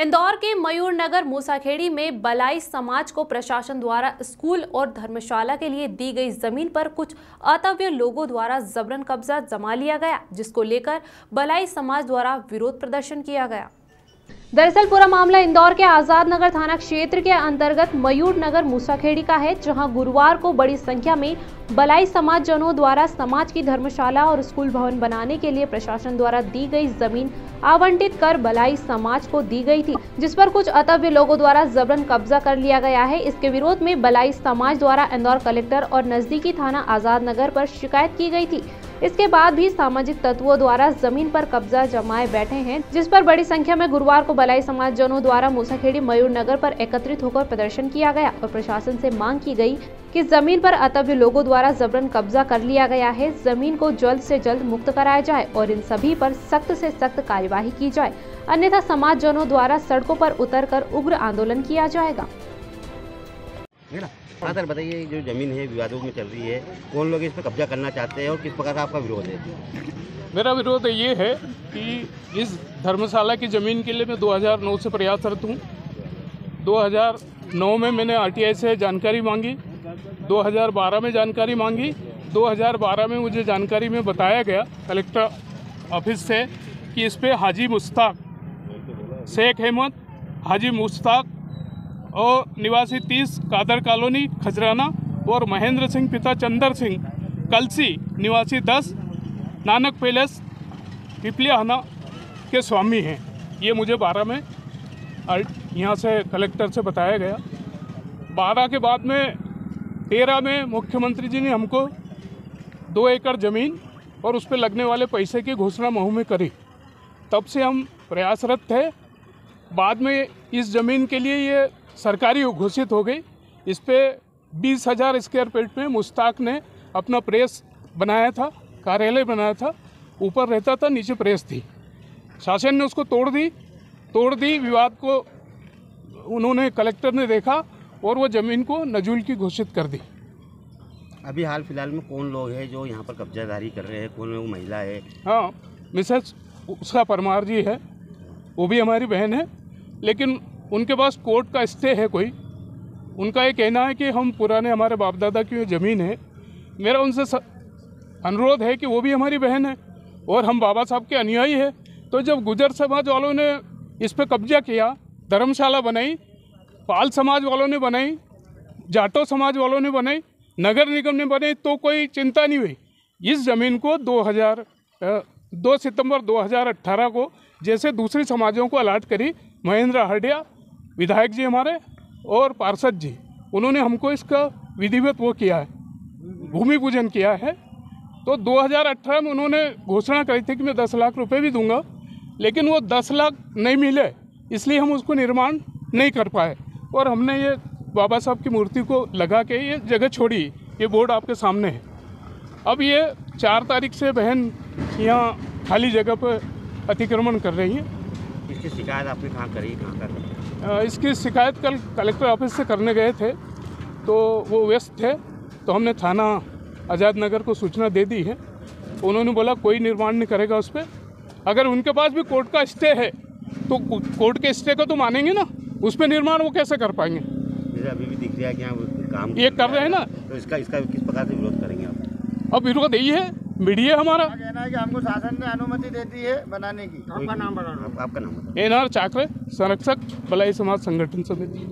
इंदौर के मयूर नगर मूसाखेड़ी में बलाई समाज को प्रशासन द्वारा स्कूल और धर्मशाला के लिए दी गई जमीन पर कुछ अतव्य लोगों द्वारा जबरन कब्जा जमा लिया गया, जिसको लेकर बलाई समाज द्वारा विरोध प्रदर्शन किया गया। दरअसल पूरा मामला इंदौर के आजाद नगर थाना क्षेत्र के अंतर्गत मयूर नगर मूसाखेड़ी का है, जहां गुरुवार को बड़ी संख्या में बलाई समाज जनों द्वारा समाज की धर्मशाला और स्कूल भवन बनाने के लिए प्रशासन द्वारा दी गई जमीन आवंटित कर बलाई समाज को दी गई थी, जिस पर कुछ अतव्य लोगों द्वारा जबरन कब्जा कर लिया गया है। इसके विरोध में बलाई समाज द्वारा इंदौर कलेक्टर और नजदीकी थाना आजाद नगर पर शिकायत की गई थी। इसके बाद भी सामाजिक तत्वों द्वारा जमीन पर कब्जा जमाए बैठे हैं, जिस पर बड़ी संख्या में गुरुवार को बलाई समाज जनों द्वारा मूसाखेड़ी मयूर नगर पर एकत्रित होकर प्रदर्शन किया गया और प्रशासन से मांग की गई कि जमीन पर अतव्य लोगों द्वारा जबरन कब्जा कर लिया गया है, जमीन को जल्द से जल्द मुक्त कराया जाए और इन सभी पर सख्त से सख्त कार्यवाही की जाए, अन्यथा समाज जनों द्वारा सड़कों पर उतरकर उग्र आंदोलन किया जाएगा। हाँ सर, बताइए, जो जमीन है विवादों में चल रही है, कौन लोग इस पर कब्जा करना चाहते हैं और किस प्रकार का आपका विरोध है? मेरा विरोध ये है कि इस धर्मशाला की ज़मीन के लिए मैं 2009 से प्रयासरत हूँ। 2009 में मैंने आरटीआई से जानकारी मांगी, 2012 में जानकारी मांगी, 2012 में मुझे जानकारी में बताया गया कलेक्टर ऑफिस से कि इस पे हाजी मुश्ताक, शेख अहमद, हाजी मुश्ताक और निवासी 30 कादर कॉलोनी खजराना और महेंद्र सिंह पिता चंदर सिंह कलसी निवासी 10 नानक पैलेस पिपलियाना के स्वामी हैं। ये मुझे 12 में यहाँ से कलेक्टर से बताया गया। 12 के बाद में 13 में मुख्यमंत्री जी ने हमको 2 एकड़ ज़मीन और उस पर लगने वाले पैसे की घोषणा महू में करी। तब से हम प्रयासरत थे। बाद में इस ज़मीन के लिए ये सरकारी घोषित हो गई। इस पे 20,000 स्क्वायर फीट में मुश्ताक ने अपना प्रेस बनाया था, कार्यालय बनाया था, ऊपर रहता था, नीचे प्रेस थी। शासन ने उसको तोड़ दी। विवाद को उन्होंने, कलेक्टर ने देखा और वो ज़मीन को नजूल की घोषित कर दी। अभी हाल फिलहाल में कौन लोग हैं जो यहाँ पर कब्जादारी कर रहे हैं? कौन वो महिला है? हाँ, मिसेस उसका परमार जी है, वो भी हमारी बहन है, लेकिन उनके पास कोर्ट का स्टे है कोई। उनका ये कहना है कि हम पुराने हमारे बाप दादा की ज़मीन है। मेरा उनसे अनुरोध है कि वो भी हमारी बहन है और हम बाबा साहब के अनुयायी है। तो जब गुजर समाज वालों ने इस पर कब्जा किया, धर्मशाला बनाई, पाल समाज वालों ने बनाई, जाटो समाज वालों ने बनाई, नगर निगम ने बनाई, तो कोई चिंता नहीं हुई। इस ज़मीन को 2 सितंबर 2018 को जैसे दूसरे समाजों को अलाट करी, महेंद्र हरडिया विधायक जी हमारे और पार्षद जी, उन्होंने हमको इसका विधिवत वो किया है, भूमि पूजन किया है। तो 2018 में उन्होंने घोषणा करी थी कि मैं 10 लाख रुपए भी दूंगा, लेकिन वो 10 लाख नहीं मिले, इसलिए हम उसको निर्माण नहीं कर पाए और हमने ये बाबा साहब की मूर्ति को लगा के ये जगह छोड़ी। ये बोर्ड आपके सामने है। अब ये 4 तारीख से बहन यहाँ खाली जगह पर अतिक्रमण कर रही हैं। इसकी शिकायत आपने कहाँ करी, कहाँ कर? इसकी शिकायत कल कलेक्टर ऑफिस से करने गए थे, तो वो व्यस्त थे, तो हमने थाना आज़ाद नगर को सूचना दे दी है। उन्होंने बोला कोई निर्माण नहीं करेगा उस पर। अगर उनके पास भी कोर्ट का स्टे है तो कोर्ट के स्टे को तो मानेंगे ना, उस पर निर्माण वो कैसे कर पाएंगे? अभी भी दिख रहा है कि यहाँ काम ये कर रहे हैं ना, तो इसका किस प्रकार से विरोध करेंगे आप? अब विरोध यही है, मीडिया हमारा कहना है कि हमको शासन ने अनुमति देती है बनाने की। आपका नाम बताओ। आपका नाम बताओ। NR चाकरे, संरक्षक बलाई समाज संगठन समिति।